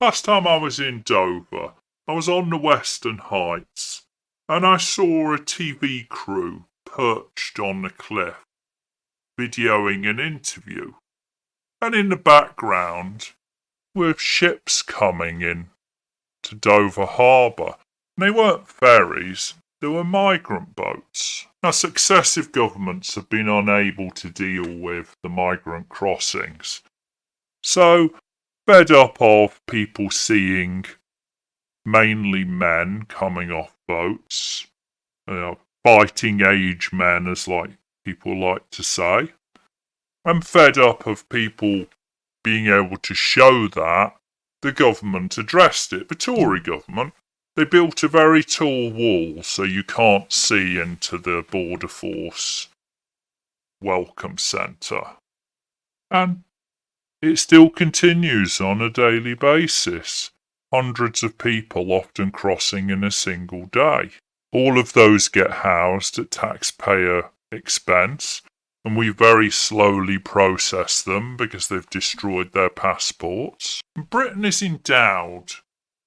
Last time I was in Dover, I was on the Western Heights, and I saw a TV crew perched on the cliff, videoing an interview. And in the background were ships coming in to Dover Harbour. And they weren't ferries, they were migrant boats. Now, successive governments have been unable to deal with the migrant crossings. So, fed up of people seeing mainly men coming off boats, fighting age men, as people like to say. I'm fed up of people being able to show that. The government addressed it. The Tory government, they built a very tall wall so you can't see into the Border Force Welcome Centre. And it still continues on a daily basis. Hundreds of people often crossing in a single day. All of those get housed at taxpayer expense, and we very slowly process them because they've destroyed their passports. Britain is endowed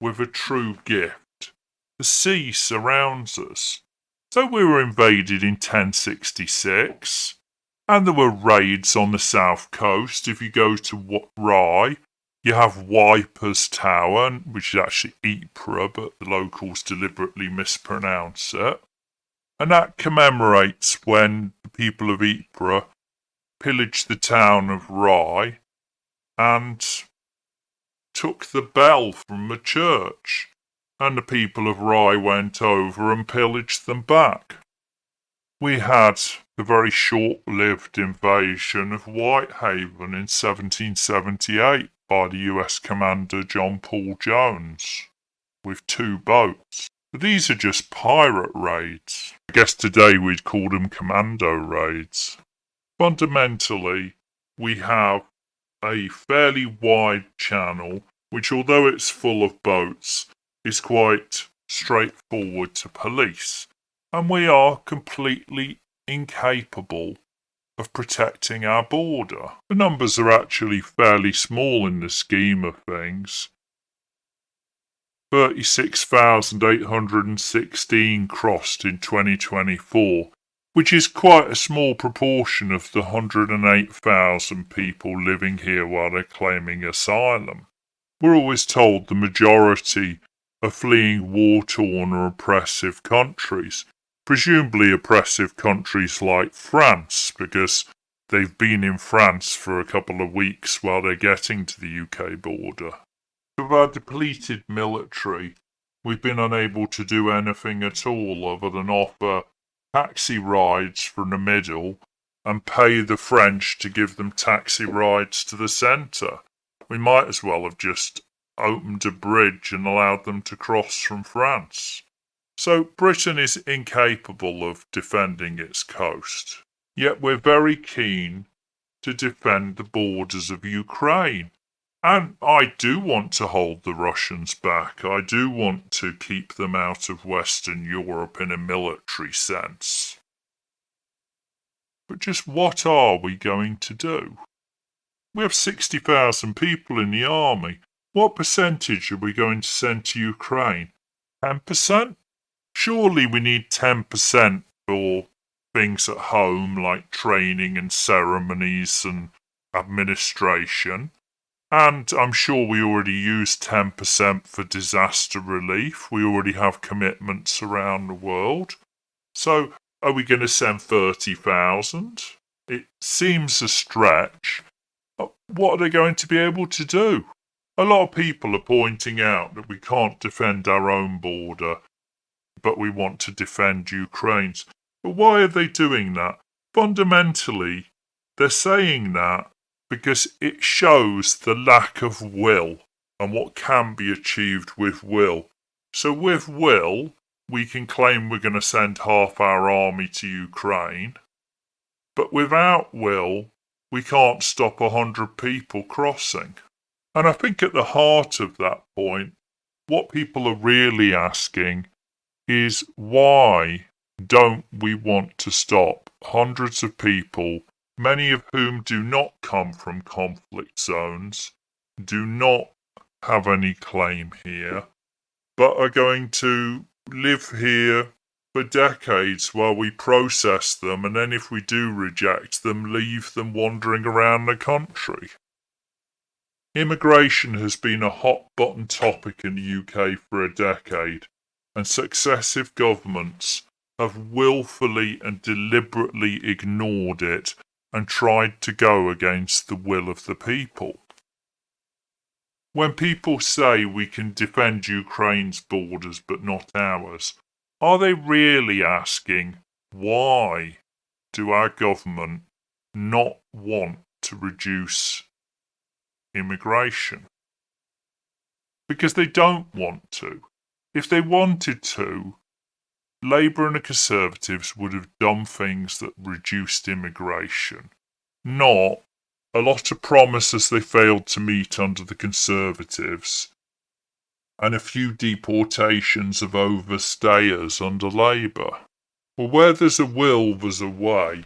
with a true gift. The sea surrounds us. So we were invaded in 1066, and there were raids on the south coast. If you go to Rye, you have Wipers Tower, which is actually Ypres, but the locals deliberately mispronounce it. And that commemorates when the people of Ypres pillaged the town of Rye and took the bell from the church. And the people of Rye went over and pillaged them back. We had the very short-lived invasion of Whitehaven in 1778 by the US Commander John Paul Jones with 2 boats. These are just pirate raids. I guess today we'd call them commando raids. Fundamentally, we have a fairly wide channel, which although it's full of boats, is quite straightforward to police. And we are completely incapable of protecting our border. The numbers are actually fairly small in the scheme of things. 36,816 crossed in 2024, which is quite a small proportion of the 108,000 people living here while they're claiming asylum. We're always told the majority are fleeing war-torn or oppressive countries, presumably oppressive countries like France, because they've been in France for a couple of weeks while they're getting to the UK border. With our depleted military, we've been unable to do anything at all other than offer taxi rides from the middle and pay the French to give them taxi rides to the centre. We might as well have just opened a bridge and allowed them to cross from France. So Britain is incapable of defending its coast. Yet we're very keen to defend the borders of Ukraine. And I do want to hold the Russians back. I do want to keep them out of Western Europe in a military sense. But just what are we going to do? We have 60,000 people in the army. What percentage are we going to send to Ukraine? 10%? Surely we need 10% for things at home like training and ceremonies and administration. And I'm sure we already use 10% for disaster relief. We already have commitments around the world. So are we going to send 30,000? It seems a stretch. What are they going to be able to do? A lot of people are pointing out that we can't defend our own border, but we want to defend Ukraine's. But why are they doing that? Fundamentally, they're saying that because it shows the lack of will and what can be achieved with will. So with will, we can claim we're going to send half our army to Ukraine, but without will, we can't stop 100 people crossing. And I think at the heart of that point, what people are really asking is why don't we want to stop hundreds of people, many of whom do not come from conflict zones, do not have any claim here, but are going to live here for decades while we process them, and then if we do reject them, leave them wandering around the country. Immigration has been a hot-button topic in the UK for a decade, and successive governments have willfully and deliberately ignored it and tried to go against the will of the people. When people say we can defend Ukraine's borders but not ours, are they really asking why do our government not want to reduce immigration? Because they don't want to. If they wanted to, Labour and the Conservatives would have done things that reduced immigration, not a lot of promises they failed to meet under the Conservatives, and a few deportations of overstayers under Labour. Well, where there's a will, there's a way.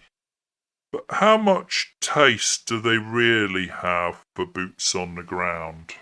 But how much taste do they really have for boots on the ground?